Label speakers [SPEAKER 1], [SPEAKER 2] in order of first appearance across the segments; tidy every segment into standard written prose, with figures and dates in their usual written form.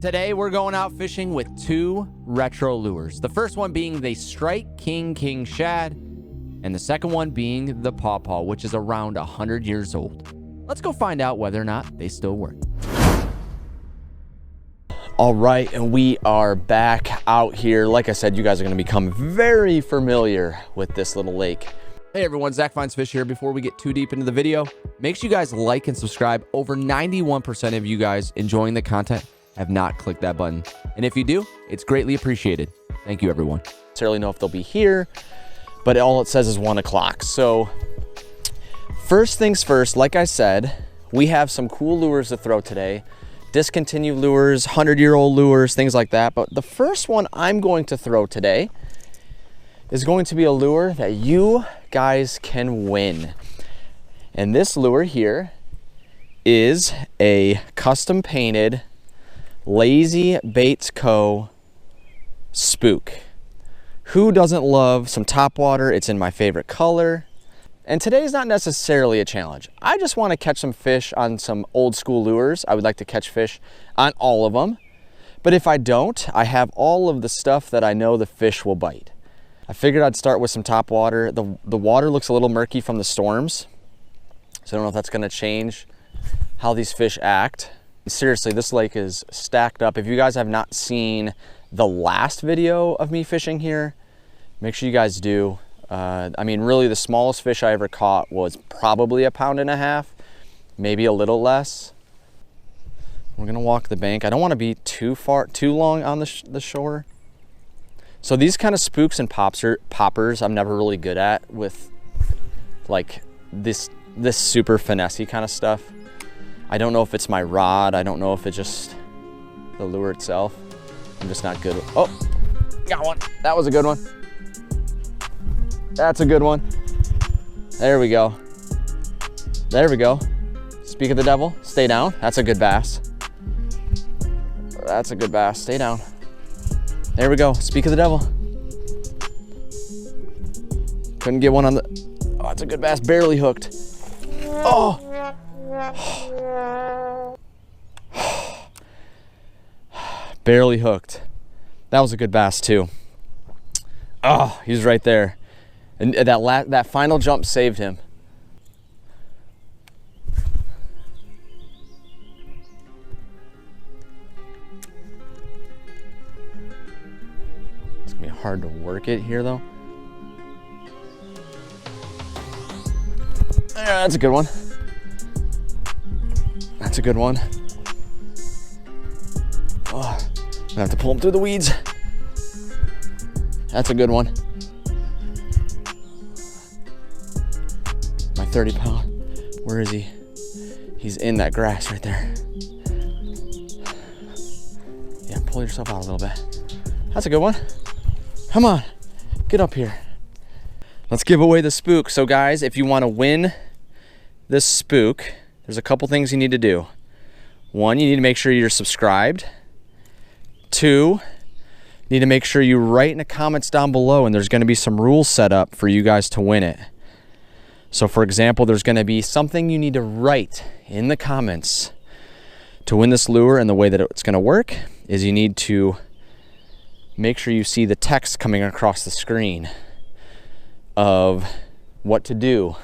[SPEAKER 1] Today we're going out fishing with two retro lures. The first one being the Strike King Shad, and the second one being the Pawpaw, which is around 100 years old. Let's go find out whether or not they still work.
[SPEAKER 2] All right, and we are back out here. Like I said, you guys are gonna become very familiar with this little lake.
[SPEAKER 1] Hey everyone, Zach Finds Fish here. Before we get too deep into the video, make sure you guys like and subscribe. Over 91% of you guys enjoying the content have not clicked that button. And if you do, it's greatly appreciated. Thank you, everyone.
[SPEAKER 2] I don't necessarily know if they'll be here, but all it says is 1 o'clock. So first things first, like I said, we have some cool lures to throw today. Discontinued lures, 100-year-old lures, things like that. But the first one I'm going to throw today is going to be a lure that you guys can win. And this lure here is a custom painted Lazy Baits Co. Spook. Who doesn't love some Topwater? It's in my favorite color. And today's not necessarily a challenge. I just want to catch some fish on some old school lures. I would like to catch fish on all of them. But if I don't, I have all of the stuff that I know the fish will bite. I figured I'd start with some Topwater. The water looks a little murky from the storms, so I don't know if that's going to change how these fish act. Seriously, this lake is stacked up. If you guys have not seen the last video of me fishing here, make sure you guys do. I mean, really the smallest fish I ever caught was probably 1.5 pounds, maybe a little less. We're gonna walk the bank. I don't want to be too long on the shore. So these kind of spooks and poppers I'm never really good at with like this super finessey kind of stuff. I don't know if it's my rod. I don't know if it's just the lure itself. I'm just not good with, oh, got one. That was a good one. That's a good one. There we go. There we go. Speak of the devil, stay down. That's a good bass. That's a good bass, stay down. There we go, speak of the devil. Couldn't get one on the, oh, it's a good bass, barely hooked. Oh. Barely hooked. That was a good bass too. Oh, he's right there. And that final jump saved him. It's gonna be hard to work it here though. Yeah, that's a good one. That's a good one. Oh, I'm gonna have to pull him through the weeds. That's a good one. My 30-pound. Where is he? He's in that grass right there. Yeah, pull yourself out a little bit. That's a good one. Come on, get up here. Let's give away the spook. So guys, if you want to win this spook, there's a couple things you need to do. 1, you need to make sure you're subscribed. 2, you need to make sure you write in the comments down below, and there's going to be some rules set up for you guys to win it. So for example, there's going to be something you need to write in the comments to win this lure, and the way that it's going to work is you need to make sure you see the text coming across the screen of what to do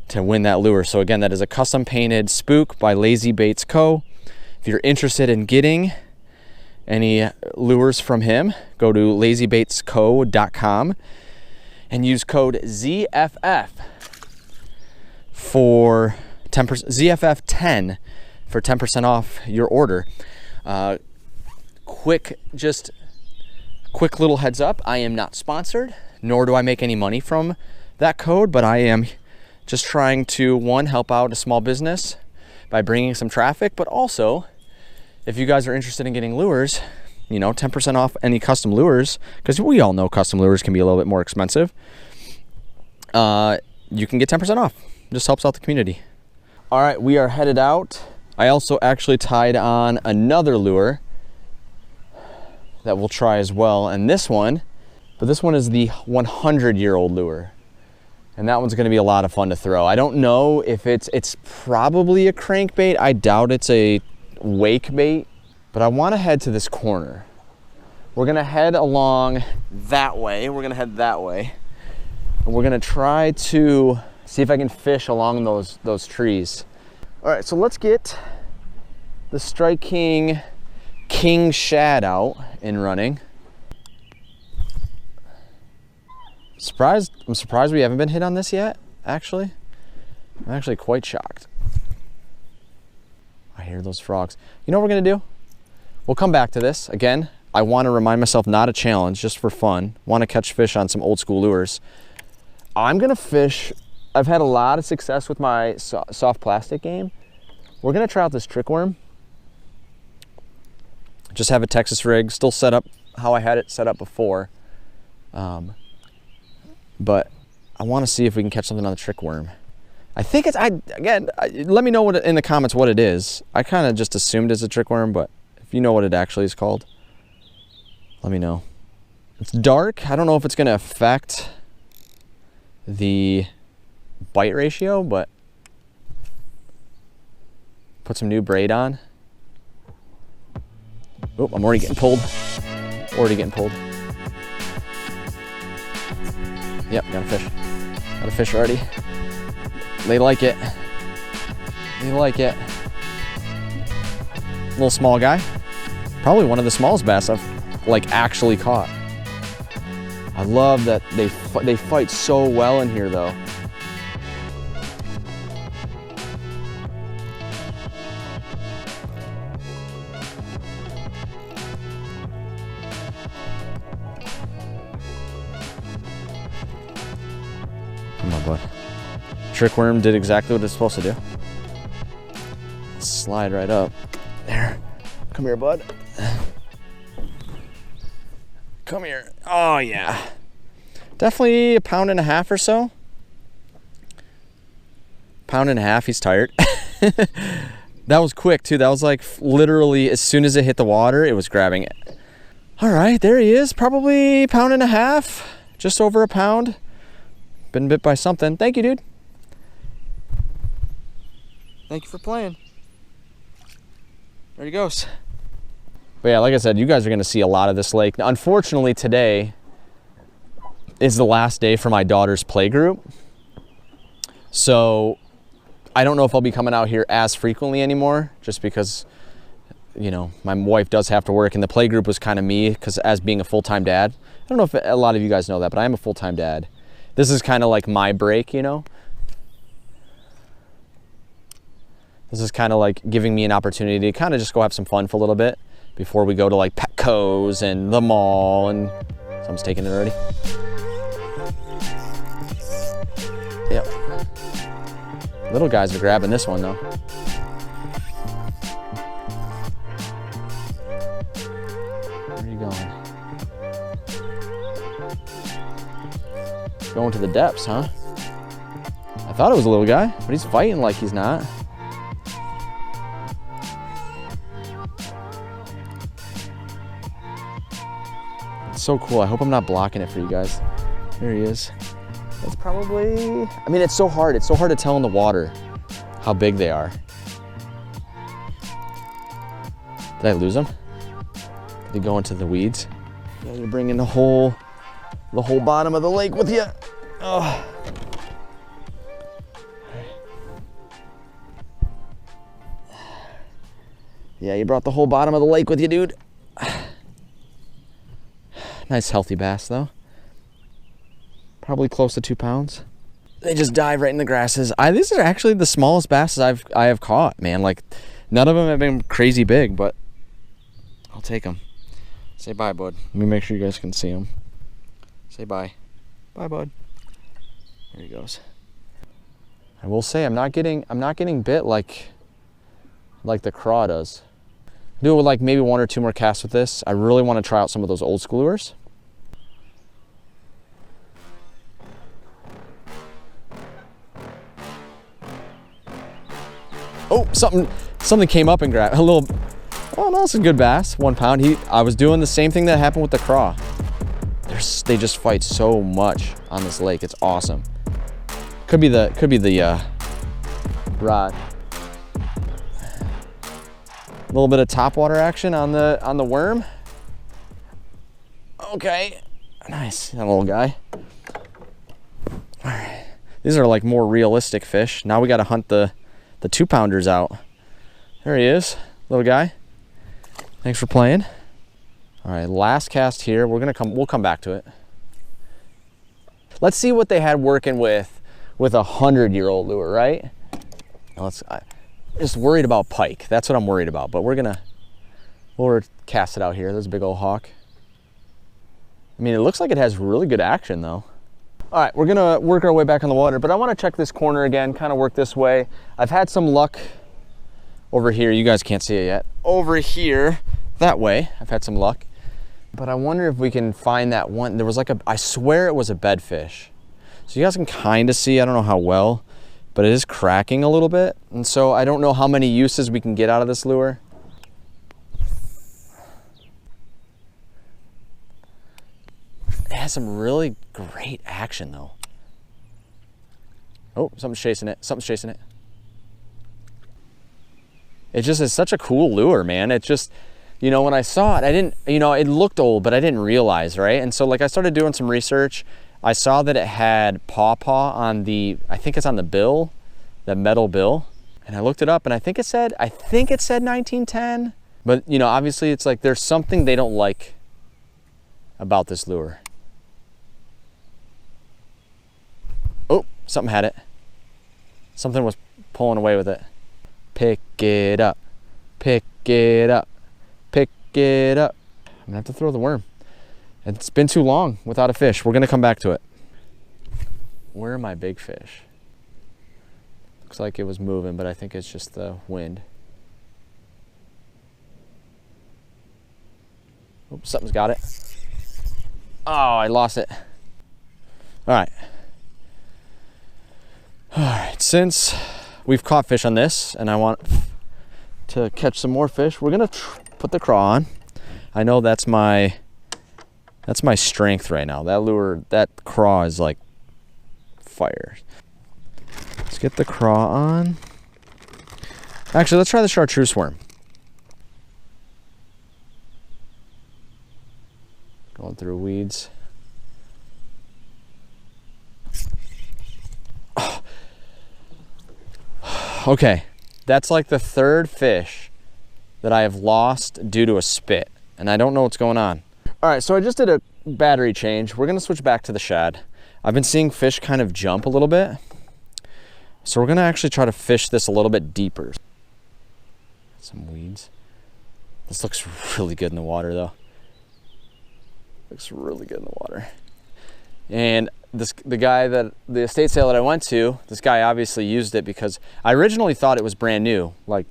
[SPEAKER 2] to win that lure. So again, that is a custom painted spook by Lazy Baits Co. If you're interested in getting any lures from him, go to lazybaitsco.com and use code ZFF for 10%, ZFF10 for 10% off your order. Quick little heads up, I am not sponsored, nor do I make any money from that code, but I am just trying to, 1, help out a small business by bringing some traffic, but also if you guys are interested in getting lures, you know, 10% off any custom lures, because we all know custom lures can be a little bit more expensive. You can get 10% off. It just helps out the community. All right, we are headed out. I also actually tied on another lure that we'll try as well, and this one is the 100-year-old lure. And that one's gonna be a lot of fun to throw. I don't know if it's probably a crankbait. I doubt it's a wake bait. but I want to head to this corner. We're gonna head along that way. We're gonna head that way. And we're gonna try to see if I can fish along those trees. All right, so let's get the Strike King shad out and running. I'm surprised we haven't been hit on this yet, actually. I'm actually quite shocked. I hear those frogs. You know what we're gonna do? We'll come back to this. Again, I wanna remind myself, not a challenge, just for fun. Wanna catch fish on some old school lures. I'm gonna fish. I've had a lot of success with my soft plastic game. We're gonna try out this trick worm. Just have a Texas rig, still set up how I had it set up before. But I wanna see if we can catch something on the trick worm. I think it's, let me know in the comments what it is. I kind of just assumed it's a trick worm, but if you know what it actually is called, let me know. It's dark. I don't know if it's gonna affect the bite ratio, but put some new braid on. Oh, I'm already getting pulled. Yep, got a fish. Got a fish already. They like it. They like it. Little small guy. Probably one of the smallest bass I've actually caught. I love that they fight so well in here though. Come on, bud. Trick worm did exactly what it's supposed to do. Slide right up. There. Come here, bud. Come here. Oh, yeah. Definitely 1.5 pounds or so. 1.5 pounds, he's tired. That was quick, too. That was like literally as soon as it hit the water, it was grabbing it. All right, there he is. Probably 1.5 pounds. Just over 1 pound. Been bit by something. Thank you, dude. Thank you for playing. There he goes. But yeah, like I said, you guys are gonna see a lot of this lake. Now, unfortunately, today is the last day for my daughter's play group. So I don't know if I'll be coming out here as frequently anymore, just because, you know, my wife does have to work, and the play group was kind of me, because as being a full-time dad, I don't know if a lot of you guys know that, but I am a full-time dad. This is kind of like my break, you know? This is kind of like giving me an opportunity to kind of just go have some fun for a little bit before we go to like Petco's and the mall, and someone's taking it already. Yep. Little guys are grabbing this one though. Where are you going? Going to the depths, huh? I thought it was a little guy, but he's fighting like he's not. It's so cool. I hope I'm not blocking it for you guys. There he is. That's probably, I mean, it's so hard. It's so hard to tell in the water how big they are. Did I lose him? Did he go into the weeds? Yeah, you're bringing the whole bottom of the lake with you. Oh. Yeah, you brought the whole bottom of the lake with you, dude. Nice healthy bass though. Probably close to 2 pounds. They just dive right in the grasses. These are actually the smallest basses I have caught, man. Like, none of them have been crazy big, but I'll take them. Say bye, bud. Let me make sure you guys can see him. Say bye. Bye, bud. There he goes. I will say I'm not getting bit like the craw does. Do like maybe 1 or 2 more casts with this. I really want to try out some of those old school lures. Oh, something came up and grabbed a little. Oh no, it's a good bass. 1 pound. I was doing the same thing that happened with the craw. They just fight so much on this lake. It's awesome. Could be the rod. little bit of topwater action on the worm. Okay, nice, that little guy. All right, these are like more realistic fish. Now we got to hunt the 2-pounders out. There he is, little guy. Thanks for playing. All right, last cast here. We'll come back to it. Let's see what they had working with a 100-year-old lure, right? I'm just worried about pike. That's what I'm worried about. But we'll cast it out here. There's a big old hawk. I mean, it looks like it has really good action though. All right, we're gonna work our way back on the water, but I want to check this corner again, kind of work this way. I've had some luck over here. You guys can't see it yet. Over here, that way, I've had some luck. But I wonder if we can find that one. There was like I swear it was a bedfish. So you guys can kind of see, I don't know how well, but it is cracking a little bit. And so I don't know how many uses we can get out of this lure. It has some really great action though. Oh, something's chasing it. Something's chasing it. It just is such a cool lure, man. It just, you know, when I saw it, I didn't, you know, it looked old, but I didn't realize, right? And so like I started doing some research. I saw that it had pawpaw on the, I think it's on the bill, the metal bill. And I looked it up and I think it said 1910. But you know, obviously it's like there's something they don't like about this lure. Oh, something had it. Something was pulling away with it. Pick it up, pick it up, pick it up. I'm gonna have to throw the worm. It's been too long without a fish. We're gonna come back to it. Where are my big fish? Looks like it was moving, but I think it's just the wind. Oops, something's got it. Oh, I lost it. All right. All right, since we've caught fish on this and I want to catch some more fish, we're gonna put the craw on. I know that's my strength right now. That lure, that craw is like fire. Let's get the craw on. Actually, let's try the chartreuse worm. Going through weeds. Oh. Okay, that's like the third fish that I have lost due to a spit, and I don't know what's going on. All right, so I just did a battery change. We're gonna switch back to the shad. I've been seeing fish kind of jump a little bit. So we're gonna actually try to fish this a little bit deeper. Some weeds. This looks really good in the water though. Looks really good in the water. And the estate sale that I went to, this guy obviously used it because I originally thought it was brand new. Like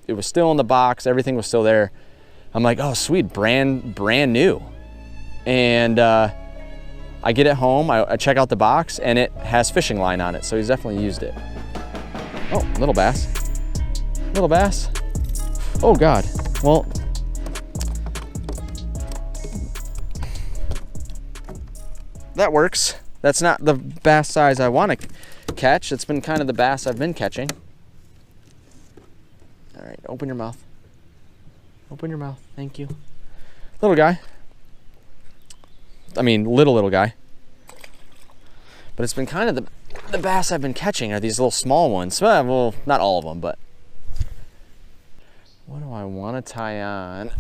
[SPEAKER 2] it was still in the box, everything was still there. I'm like, oh sweet, brand new. And I get it home, I check out the box and it has fishing line on it. So he's definitely used it. Oh, little bass. Little bass. Oh God, well. That works. That's not the bass size I want to catch. It's been kind of the bass I've been catching. All right, open your mouth. Open your mouth, thank you. Little guy. I mean, little guy. But it's been kind of the bass I've been catching are these little small ones. Well, not all of them, but. What do I want to tie on?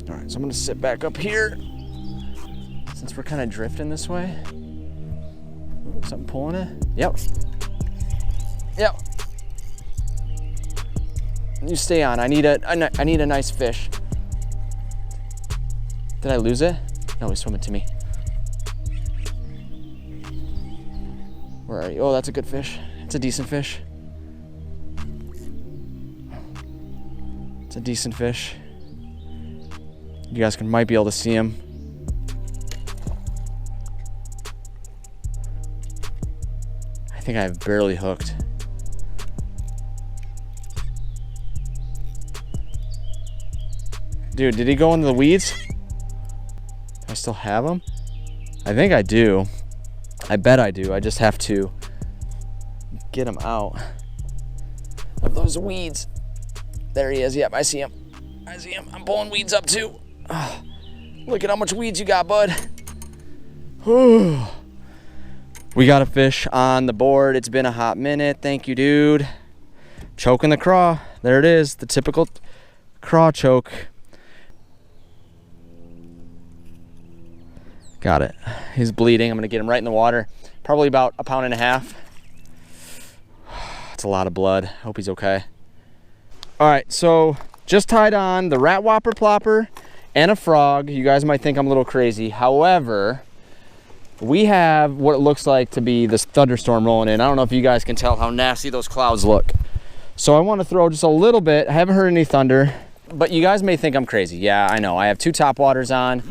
[SPEAKER 2] All right, so I'm gonna sit back up here since we're kind of drifting this way. Ooh, something pulling it? Yep. Yep. You stay on. I need a nice fish. Did I lose it? No, he's swimming to me. Where are you? Oh, that's a good fish. It's a decent fish. It's a decent fish. You guys might be able to see him. I think I have barely hooked. Dude, did he go into the weeds? Do I still have him? I think I do. I bet I do. I just have to get him out of those weeds. There he is. Yep, I see him. I see him. I'm pulling weeds up too. Oh, look at how much weeds you got, bud. Whew. We got a fish on the board. It's been a hot minute. Thank you, dude. Choking the craw. There it is. The typical craw choke. Got it. He's bleeding. I'm gonna get him right in the water. Probably about 1.5 pounds. It's a lot of blood. Hope he's okay. All right, so just tied on the rat whopper plopper and a frog. You guys might think I'm a little crazy. However, we have what it looks like to be this thunderstorm rolling in. I don't know if you guys can tell how nasty those clouds look. So I want to throw just a little bit. I haven't heard any thunder, but you guys may think I'm crazy. Yeah, I know. I have 2 Topwaters on.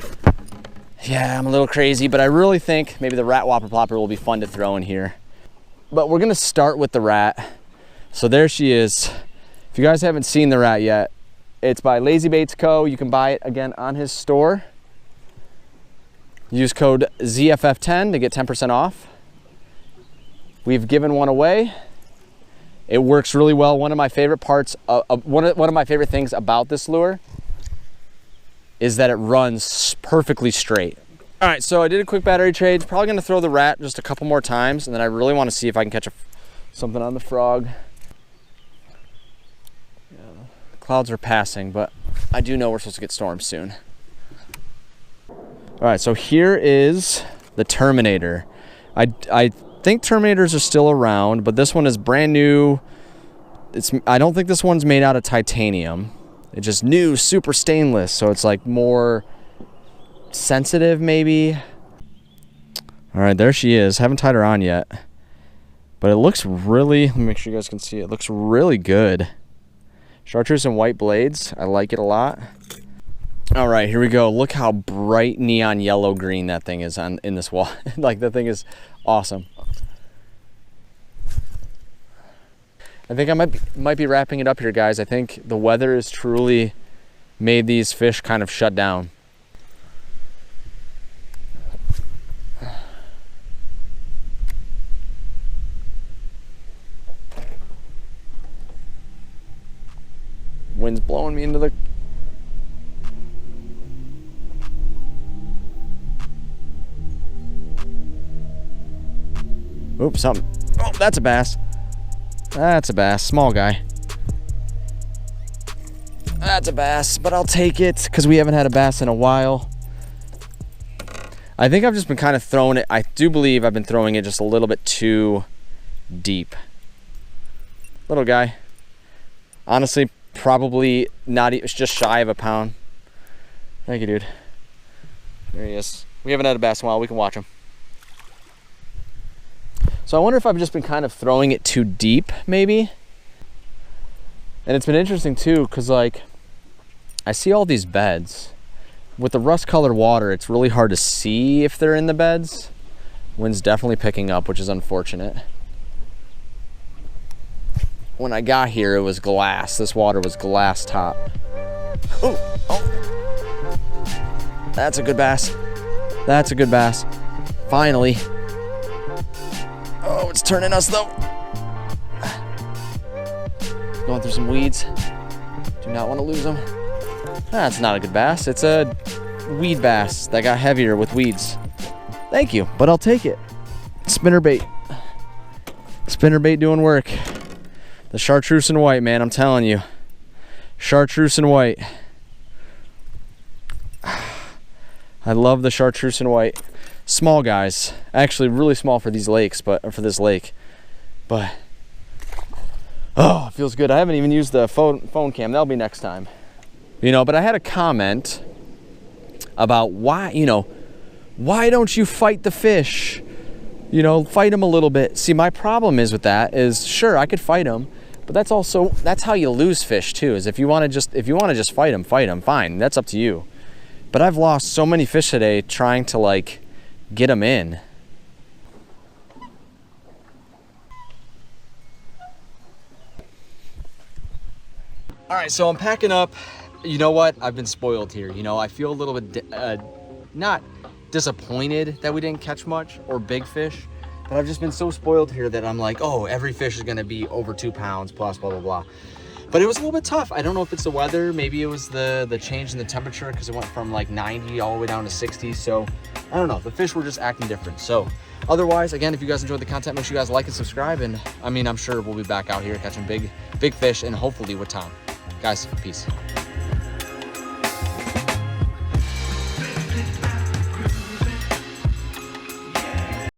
[SPEAKER 2] Yeah, I'm a little crazy, but I really think maybe the rat whopper plopper will be fun to throw in here. But we're gonna start with the rat. So there she is. If you guys haven't seen the rat yet, it's by Lazy Baits Co. You can buy it again on his store. Use code ZFF10 to get 10% off. We've given one away. It works really well. One of my favorite parts, one of my favorite things about this lure is that it runs perfectly straight. All right, so I did a quick battery trade. Probably gonna throw the rat just a couple more times, and then I really wanna see if I can catch something on the frog. Yeah, the clouds are passing, but I do know we're supposed to get storms soon. All right, so here is the Terminator. I think Terminators are still around, but this one is brand new. I don't think this one's made out of titanium. It's just new, super stainless, so it's like more sensitive maybe. All right, there she is. Haven't tied her on yet, but it looks really, let me make sure you guys can see it. It looks really good. Chartreuse and white blades. I like it a lot. All right, here we go. Look how bright neon yellow green that thing is in this wall. Like, that thing is awesome. I think I might be wrapping it up here, guys. I think the weather has truly made these fish kind of shut down. Wind's blowing me into the... Oops, something. Oh, that's a bass. That's a bass, small guy. That's a bass, but I'll take it because we haven't had a bass in a while. I think I've just been kind of throwing it. I do believe I've been throwing it just a little bit too deep. Little guy. Honestly, probably not, it's just shy of 1 pound. Thank you, dude. There he is. We haven't had a bass in a while. We can watch him. So I wonder if I've just been kind of throwing it too deep, maybe. And it's been interesting too, because like, I see all these beds. With the rust colored water, it's really hard to see if they're in the beds. Wind's definitely picking up, which is unfortunate. When I got here, it was glass. This water was glass top. Ooh, oh. That's a good bass. That's a good bass. Finally. Oh, it's turning us though. Going through some weeds. Do not want to lose them. That's not a good bass. It's a weed bass that got heavier with weeds. Thank you, but I'll take it. Spinnerbait. Spinnerbait doing work. The chartreuse and white, man, I'm telling you. Chartreuse and white. I love the chartreuse and white. Small guys. Actually really small for these lakes, but for this lake. But oh, it feels good. I haven't even used the phone cam. That'll be next time. You know, but I had a comment about why, you know, why don't you fight the fish? You know, fight them a little bit. See, my problem is with that is, sure, I could fight them, but that's how you lose fish too, is if you want to just fight them, fine. That's up to you. But I've lost so many fish today trying to like get them in. All right, so I'm packing up. You know what? I've been spoiled here. You know, I feel a little bit, not disappointed that we didn't catch much or big fish, but I've just been so spoiled here that I'm like, oh, every fish is gonna be over 2 pounds plus blah, blah, blah. But it was a little bit tough. I don't know if it's the weather. Maybe it was the change in the temperature because it went from like 90 all the way down to 60. So I don't know. The fish were just acting different. So otherwise, again, if you guys enjoyed the content, make sure you guys like and subscribe. And I mean, I'm sure we'll be back out here catching big fish and hopefully with Tom. Guys, peace.